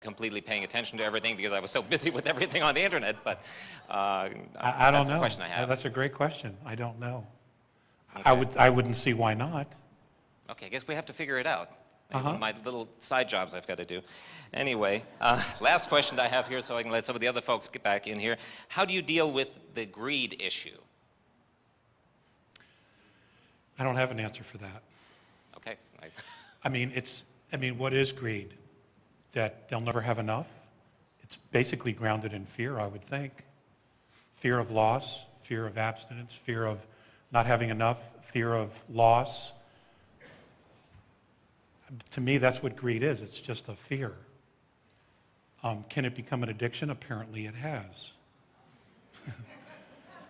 completely paying attention to everything because I was so busy with everything on the internet, but I don't that's know. the question I have. That's a great question. I don't know. Okay. I wouldn't see why not. Okay, I guess we have to figure it out. Maybe one Uh-huh. of my little side jobs I've got to do. Anyway, last question I have here so I can let some of the other folks get back in here. How do you deal with the greed issue? I don't have an answer for that. Okay. I mean, what is greed? That they'll never have enough? It's basically grounded in fear, I would think. Fear of loss, fear of abstinence, fear of not having enough, fear of loss. To me, that's what greed is. It's just a fear. Can it become an addiction? Apparently it has.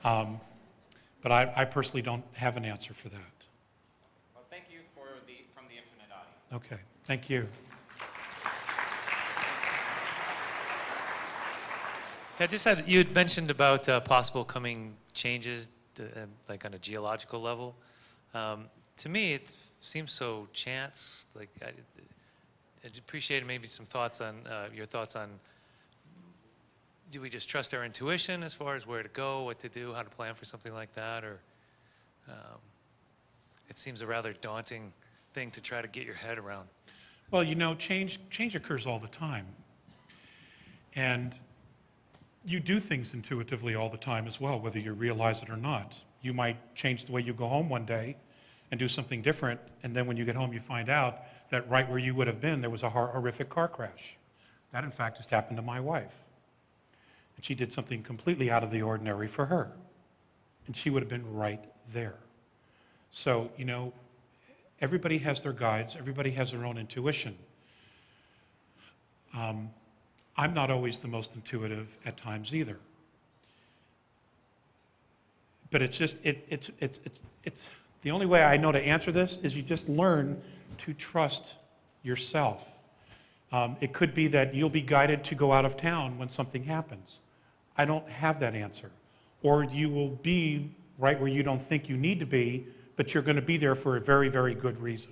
But I personally don't have an answer for that. Well, thank you from the internet audience. Okay, thank you. Yeah, I just had, you had mentioned about possible coming changes, like on a geological level. To me, it seems so chance. Like, I'd appreciate maybe some thoughts on, your thoughts on, do we just trust our intuition as far as where to go, what to do, how to plan for something like that, or it seems a rather daunting thing to try to get your head around. Well, you know, change occurs all the time. And you do things intuitively all the time as well, whether you realize it or not. You might change the way you go home one day and do something different, and then when you get home you find out that right where you would have been there was a horrific car crash. That in fact just happened to my wife. And she did something completely out of the ordinary for her. And she would have been right there. So, you know, everybody has their guides, everybody has their own intuition. I'm not always the most intuitive at times either. But it's just, it's the only way I know to answer this is you just learn to trust yourself. It could be that you'll be guided to go out of town when something happens. I don't have that answer. Or you will be right where you don't think you need to be, but you're going to be there for a very, very good reason.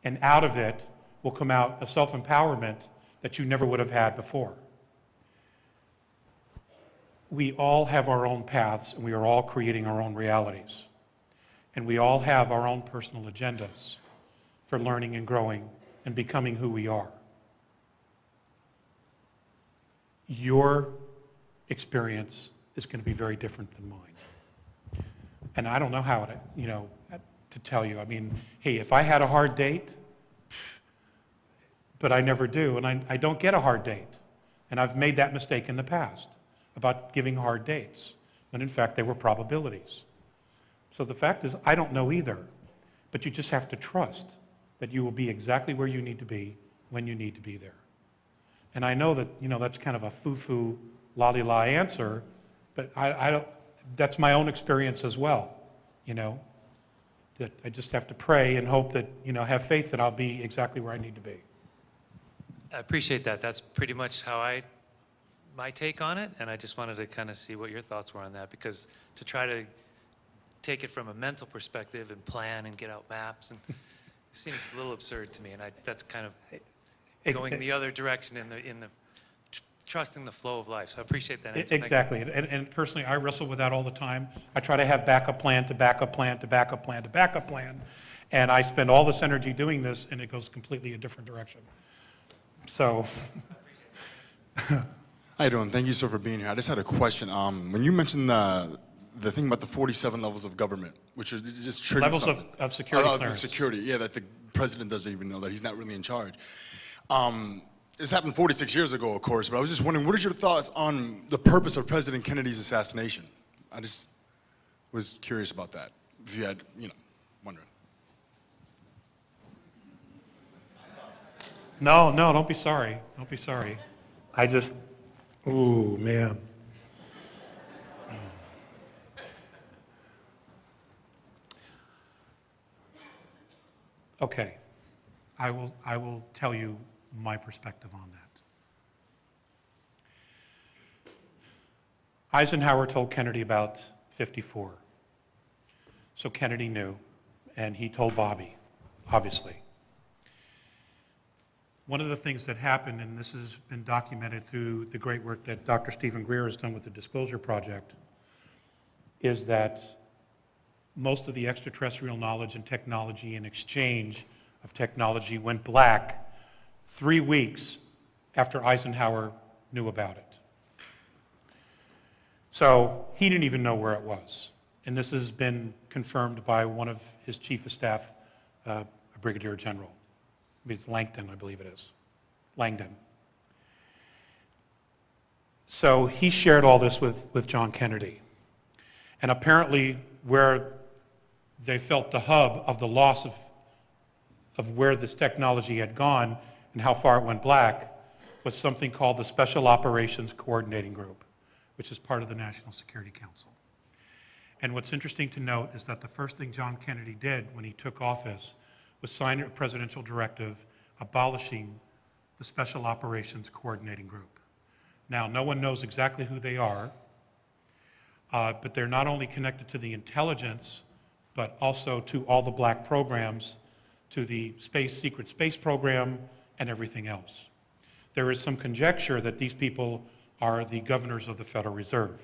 And out of it will come out a self-empowerment that you never would have had before. We all have our own paths, and we are all creating our own realities. And we all have our own personal agendas for learning and growing and becoming who we are. Your experience is going to be very different than mine. And I don't know how to tell you. I mean, hey, if I had a hard date, but I never do, and I don't get a hard date. And I've made that mistake in the past about giving hard dates, when in fact they were probabilities. So the fact is, I don't know either, but you just have to trust that you will be exactly where you need to be when you need to be there. And I know that, you know, that's kind of a foo-foo, la-di-la answer, but I don't, that's my own experience as well, you know, that I just have to pray and hope that, you know, have faith that I'll be exactly where I need to be. I appreciate that. That's pretty much how my take on it, and I just wanted to kind of see what your thoughts were on that, because to try to take it from a mental perspective and plan and get out maps and seems a little absurd to me, and that's kind of going the other direction in the trusting the flow of life. So I appreciate that answer. Exactly, and personally, I wrestle with that all the time. I try to have backup plan to backup plan to backup plan to backup plan, and I spend all this energy doing this, and it goes completely a different direction. So. How you doing? Thank you, sir, for being here. I just had a question. When you mentioned the thing about the 47 levels of government, which are just triggering Levels something. of security The clearance. security, yeah, that the president doesn't even know, that he's not really in charge. This happened 46 years ago, of course, but I was just wondering, what are your thoughts on the purpose of President Kennedy's assassination? I just was curious about that, if you had, you know, wondering. No, don't be sorry. Don't be sorry. I just, ooh, man. Okay, I will tell you my perspective on that. Eisenhower told Kennedy about 54. So Kennedy knew, and he told Bobby, obviously. one of the things that happened, and this has been documented through the great work that Dr. Stephen Greer has done with the Disclosure Project, is that most of the extraterrestrial knowledge and technology and exchange of technology went black 3 weeks after Eisenhower knew about it. So he didn't even know where it was. And this has been confirmed by one of his chief of staff, a brigadier general. It's Langdon, I believe it is. Langdon. So he shared all this with John Kennedy. And apparently where they felt the hub of the loss of where this technology had gone and how far it went black was something called the Special Operations Coordinating Group, which is part of the National Security Council. And what's interesting to note is that the first thing John Kennedy did when he took office was sign a presidential directive abolishing the Special Operations Coordinating Group. Now, no one knows exactly who they are, but they're not only connected to the intelligence, but also to all the black programs, to the secret space program, and everything else. There is some conjecture that these people are the governors of the Federal Reserve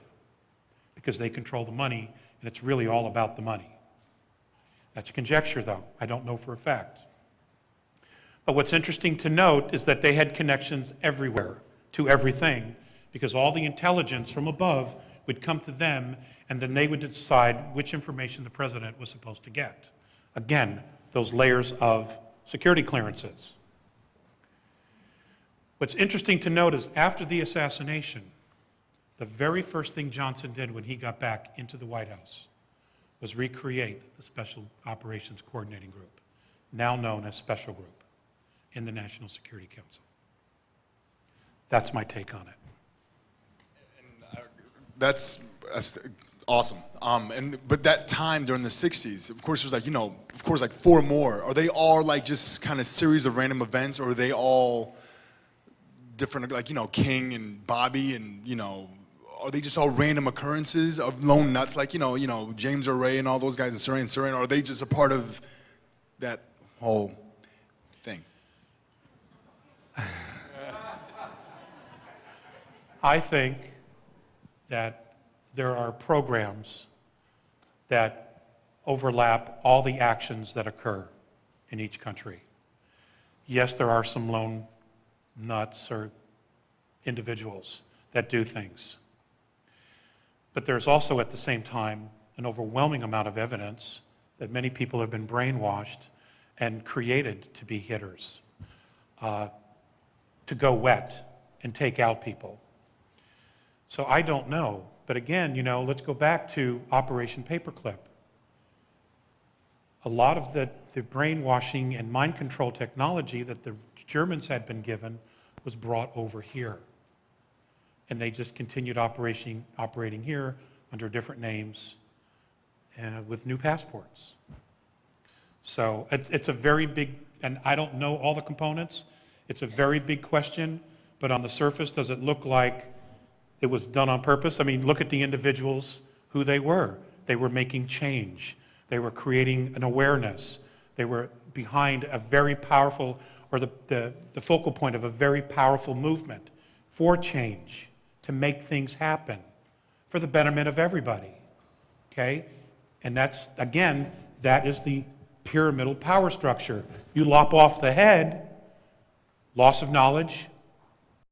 because they control the money, and it's really all about the money. That's conjecture, though. I don't know for a fact. But what's interesting to note is that they had connections everywhere to everything because all the intelligence from above would come to them, and then they would decide which information the president was supposed to get. Again, those layers of security clearances. What's interesting to note is after the assassination, the very first thing Johnson did when he got back into the White House was recreate the Special Operations Coordinating Group, now known as Special Group, in the National Security Council. That's my take on it. And that's awesome. But that time during the 60s, of course, it was like, of course, like 4 more. Are they all like just kind of series of random events, or are they all different, like, King and Bobby and, are they just all random occurrences of lone nuts like, James Earl Ray and all those guys in Surrey, or are they just a part of that whole thing? I think that there are programs that overlap all the actions that occur in each country. Yes, there are some lone nuts or individuals that do things. But there's also at the same time an overwhelming amount of evidence that many people have been brainwashed and created to be hitters, to go wet and take out people. So I don't know. But again, let's go back to Operation Paperclip. A lot of the brainwashing and mind control technology that the Germans had been given was brought over here. And they just continued operating here under different names with new passports. So it's a very big, and I don't know all the components, it's a very big question, but on the surface, does it look like it was done on purpose? I mean, look at the individuals, who they were. They were making change. They were creating an awareness. They were behind a very powerful, or the focal point of a very powerful movement for change, to make things happen for the betterment of everybody, okay? And that's, again, that is the pyramidal power structure. You lop off the head, loss of knowledge,